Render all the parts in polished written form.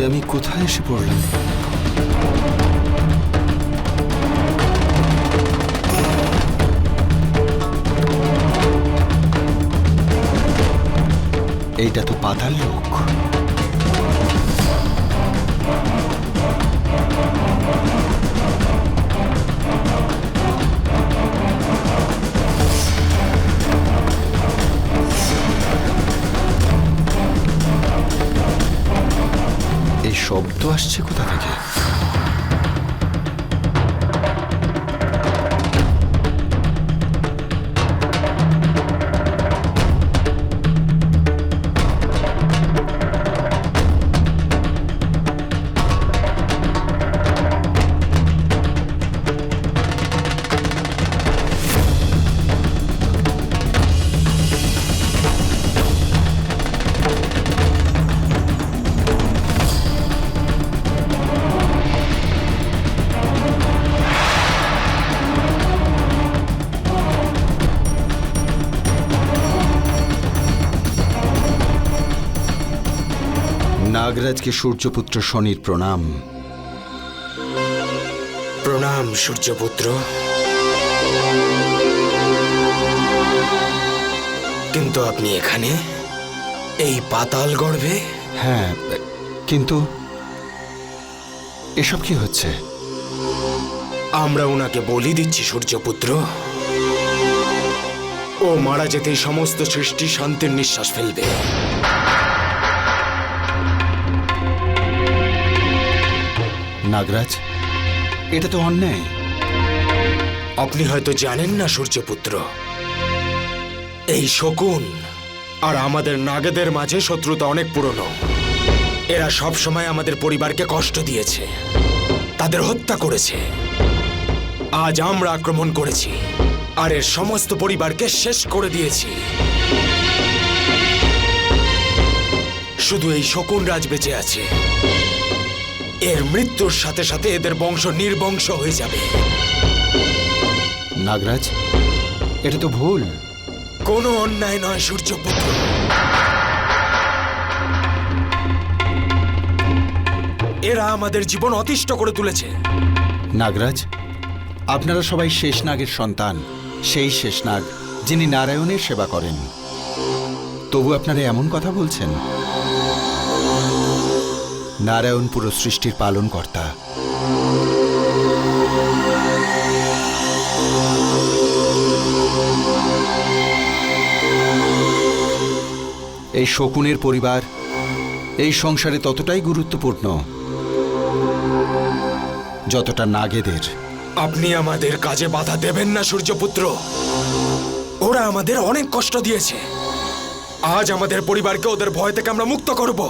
আমি কোথায় এসে পড়লাম? এইটা তো পাতাল লোক। এই শব্দ আসছে কোথা থেকে? নাগরাজকে সূর্যপুত্র শনির প্রণাম। প্রণাম সূর্যপুত্র। কিন্তু আপনি এখানে, এই পাতাল গর্ভে? হ্যাঁ, কিন্তু এসব কি হচ্ছে? আমরা ওনাকে বলি দিচ্ছি সূর্যপুত্র। ও মারা যেতেই সমস্ত সৃষ্টি শান্তির নিঃশ্বাস ফেলবে। নাগরাজ, এটা তো অন্যায়। আপনি হয়তো জানেন না সূর্যপুত্র, এই শকুন আর আমাদের নাগেদের মাঝে শত্রুতা অনেক পুরনো। এরা সব সময় আমাদের পরিবারকে কষ্ট দিয়েছে, তাদের হত্যা করেছে। আজ আমরা আক্রমণ করেছি আর এর সমস্ত পরিবারকে শেষ করে দিয়েছি। শুধু এই শকুন রাজ বেঁচে আছে। এর মৃত্যুর সাথে সাথে এদের বংশ নির্বংশ হয়ে যাবে। নাগরাজ, এটা তো ভুল। কোনো অন্যায় নয় সূর্যপুত্র। এরা আমাদের জীবন অতিষ্ঠ করে তুলেছে। নাগরাজ, আপনারা সবাই শেষনাগের সন্তান, সেই শেষনাগ যিনি নারায়ণের সেবা করেন। তবু আপনারা এমন কথা বলছেন? নারায়ণ পুরো সৃষ্টির পালনকর্তা। এই শকুনের পরিবার এই সংসারে ততটাই গুরুত্বপূর্ণ যতটা নাগেদের। আপনি আমাদের কাজে বাধা দেবেন না সূর্যপুত্র। ওরা আমাদের অনেক কষ্ট দিয়েছে। আজ আমাদের পরিবারকে ওদের ভয় থেকে আমরা মুক্ত করব।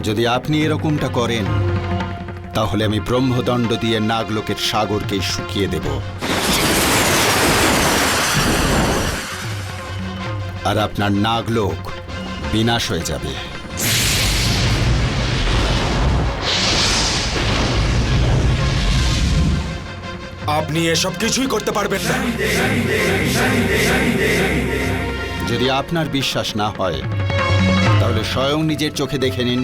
যদি আপনি এরকমটা করেন তাহলে আমি ব্রহ্মদণ্ড দিয়ে নাগলোকের সাগরকে শুকিয়ে দেব, আর আপনার নাগলোক বিনাশ হয়ে যাবে। আপনি এসব কিছুই করতে পারবেন না। যদি আপনার বিশ্বাস না হয় তাহলে স্বয়ং নিজের চোখে দেখে নিন।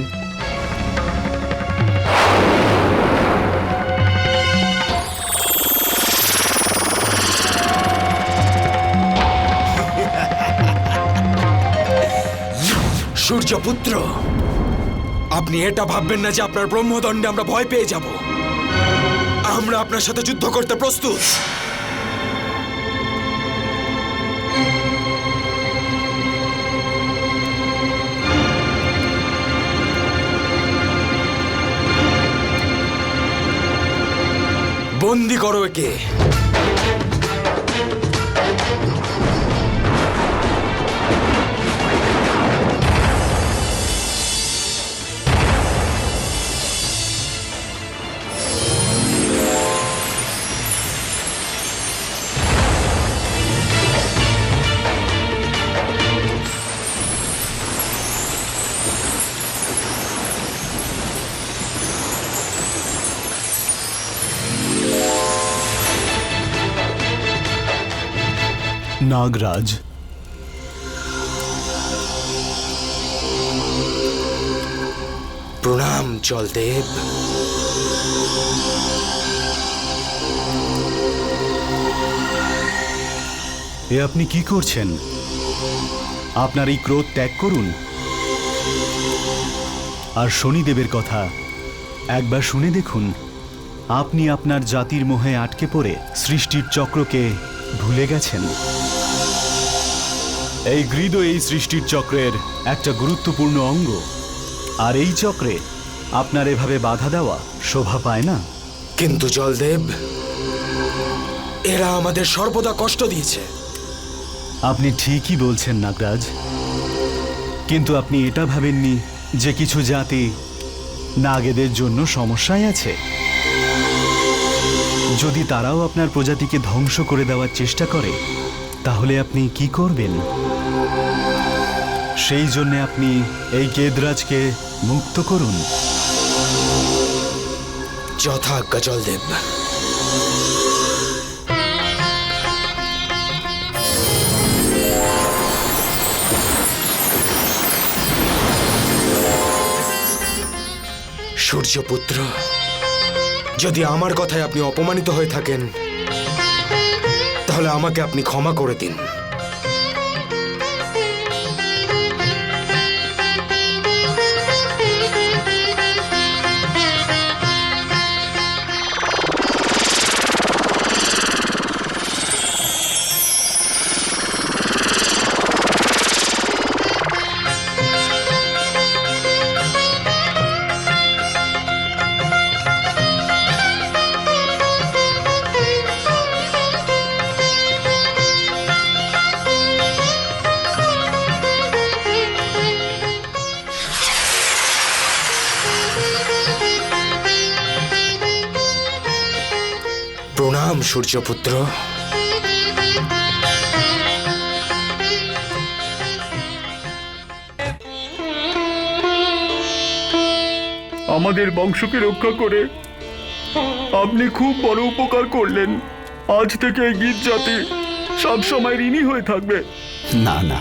সূর্যপুত্র, আপনি এটা ভাববেন না যে আপনার ব্রহ্মদণ্ডে আমরা ভয় পেয়ে যাব। আমরা আপনার সাথে যুদ্ধ করতে প্রস্তুত। বন্দি করো একে। নাগরাজ, প্রণাম জলদেব। এ আপনি কি করছেন? আপনার এই ক্রোধ ত্যাগ করুন। আর শনিদেবের কথা একবার শুনে দেখুন। আপনি আপনার জাতির মোহে আটকে পড়ে সৃষ্টির চক্রকে ভুলে গেছেন। এই গৃদ এই সৃষ্টির চক্রের একটা গুরুত্বপূর্ণ অঙ্গ, আর এই চক্রে আপনার এভাবে বাধা দেওয়া শোভা পায় না। কিন্তু জলদেব, এরা আমাদের সর্বদা কষ্ট দিয়েছে। আপনি ঠিকই বলছেন নাগরাজ, কিন্তু আপনি এটা ভাবেননি যে কিছু জাতি নাগেদের জন্য সমস্যায় আছে। যদি তারাও আপনার প্রজাতিকে ধ্বংস করে দেওয়ার চেষ্টা করে, তাহলে আপনি কি করবেন? সেই জন্য আপনি এই কেদরাজকে মুক্ত করুন। যথাজ্ঞা জলদেব। সূর্যপুত্র, যদি আমার কথায় আপনি অপমানিত হয়ে থাকেন, তাহলে আমাকে আপনি ক্ষমা করে দিন। প্রণাম সূর্যপুত্র। আমাদের বংশকে রক্ষা করে আপনি খুব বড় উপকার করলেন। আজ থেকে এই গীত জাতি সবসময় ঋণী হয়ে থাকবে। না না,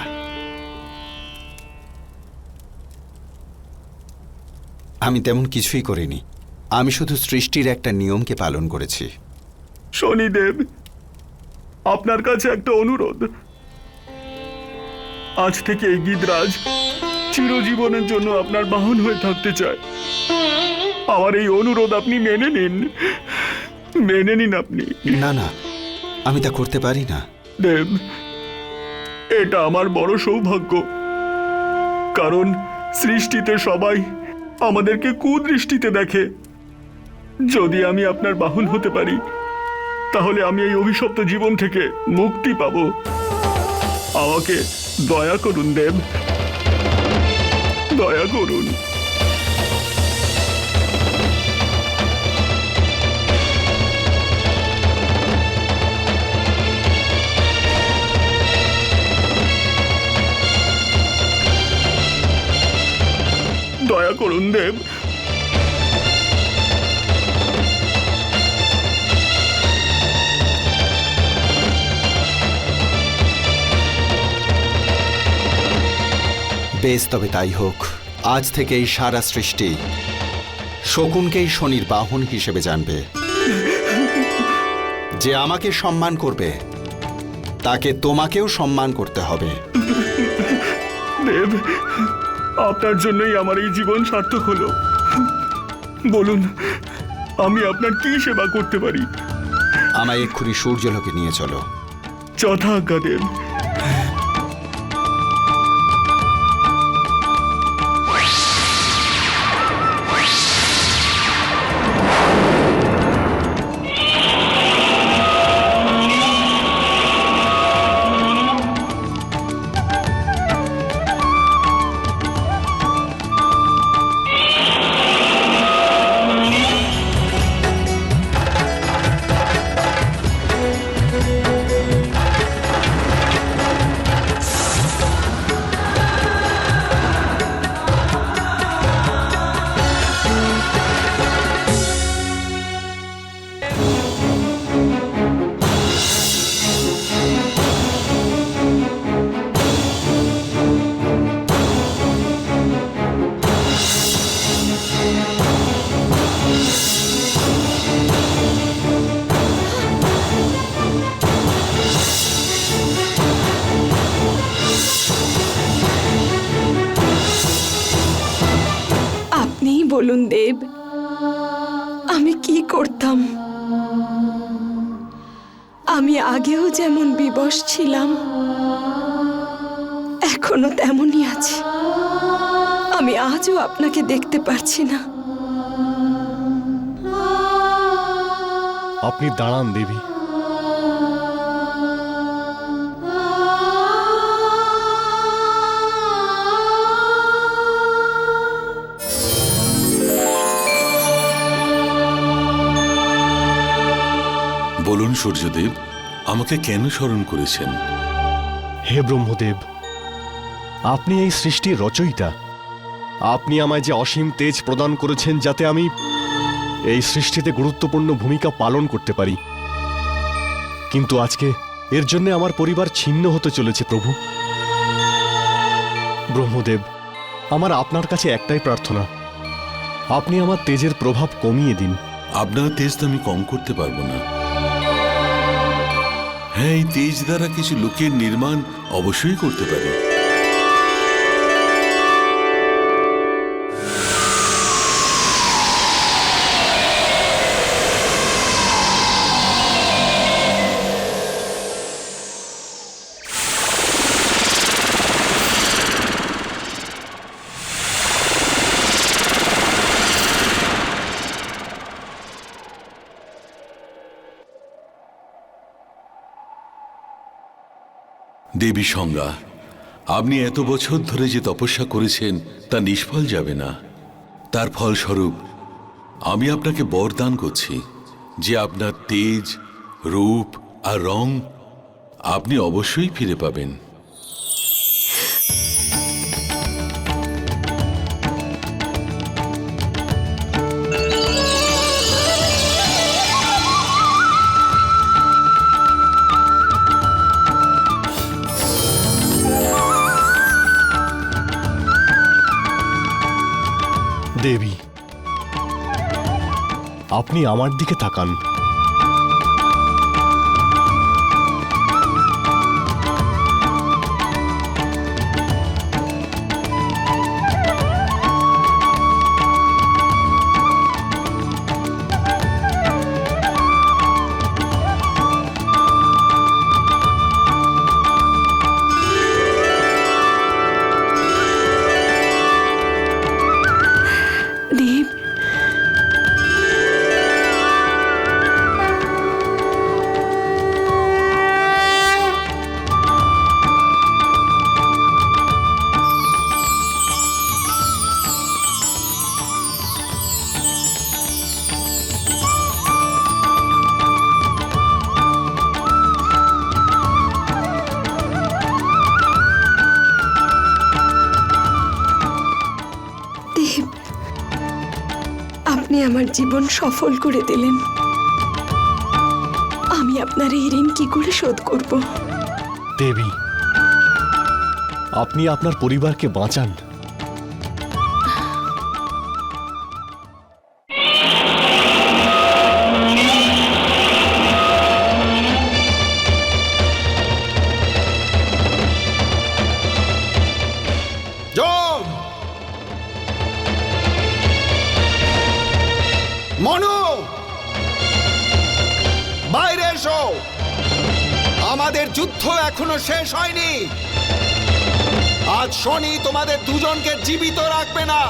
আমি তেমন কিছুই করিনি। আমি শুধু সৃষ্টির একটা নিয়মকে পালন করেছি। শনিদেব, আপনার কাছে একটা অনুরোধ। আজ থেকে এই গীতরাজ চিরজীবনের জন্য আপনার বাহন হয়ে থাকতে চায়। আমার এই অনুরোধ আপনি মেনে নিন। মেনে নিন আপনি। না না, আমি তা করতে পারি না। দেব, এটা আমার বড় সৌভাগ্য, কারণ সৃষ্টিতে সবাই আমাদেরকে কুদৃষ্টিতে দেখে। যদি আমি আপনার বাহন হতে পারি, তাহলে আমি এই অভিশপ্ত জীবন থেকে মুক্তি পাব। আমাকে দয়া করুন দেব, দয়া করুন। দয়া করুন দেব। বেশ, তবে তাই হোক। আজ থেকে এই সারা সৃষ্টি শকুনকেই শনির বাহন হিসেবে জানবে। যে আমাকে সম্মান করবে, তাকে তোমাকেও সম্মান করতে হবে। দেব, আপনার জন্যই আমার এই জীবন সার্থক হলো। বলুন, আমি আপনার কি সেবা করতে পারি? আমায় এক্ষুনি সূর্যলোকে নিয়ে চলো। যথাজ্ঞা দেব। বলুন দেব, আমি কি করতাম? আমি আগেও যেমন বিবশ ছিলাম, এখনো তেমনই আছি। আমি আজও আপনাকে দেখতে পারছি না। আপনি দাঁড়ান দেবী। বলুন সূর্যদেব, আমাকে কেন স্মরণ করেছেন? হে ব্রহ্মদেব, আপনি এই সৃষ্টির রচয়িতা। আপনি আমায় যে অসীম তেজ প্রদান করেছেন যাতে আমি এই সৃষ্টিতে গুরুত্বপূর্ণ ভূমিকা পালন করতে পারি, কিন্তু আজকে এর জন্য আমার পরিবার ছিন্ন হতে চলেছে প্রভু। ব্রহ্মদেব, আমার আপনার কাছে একটাই প্রার্থনা, আপনি আমার তেজের প্রভাব কমিয়ে দিন। আপনার তেজ তো আমি কম করতে পারবো না। হ্যাঁ, এই তেজ দ্বারা কিছু লোকের নির্মাণ অবশ্যই করতে পারি। দেবী সংজ্ঞা, আপনি এত বছর ধরে যে তপস্যা করেছেন তা নিষ্ফল যাবে না। তার ফলস্বরূপ আমি আপনাকে বরদান করছি যে আপনার তেজ, রূপ আর রং আপনি অবশ্যই ফিরে পাবেন। দেবী, আপনি আমার দিকে তাকান। দেব, দেব, আপনি আমার জীবন সফল করে দিলেন। আমি আপনার এই ঋণ কি করে শোধ করব? দেবী, আপনি আপনার পরিবারকে বাঁচান। জম! মনু, বাইরে এসো। আমাদের যুদ্ধ এখনো শেষ হয়নি। আজ শনি তোমাদের দুজনকে জীবিত রাখবে না।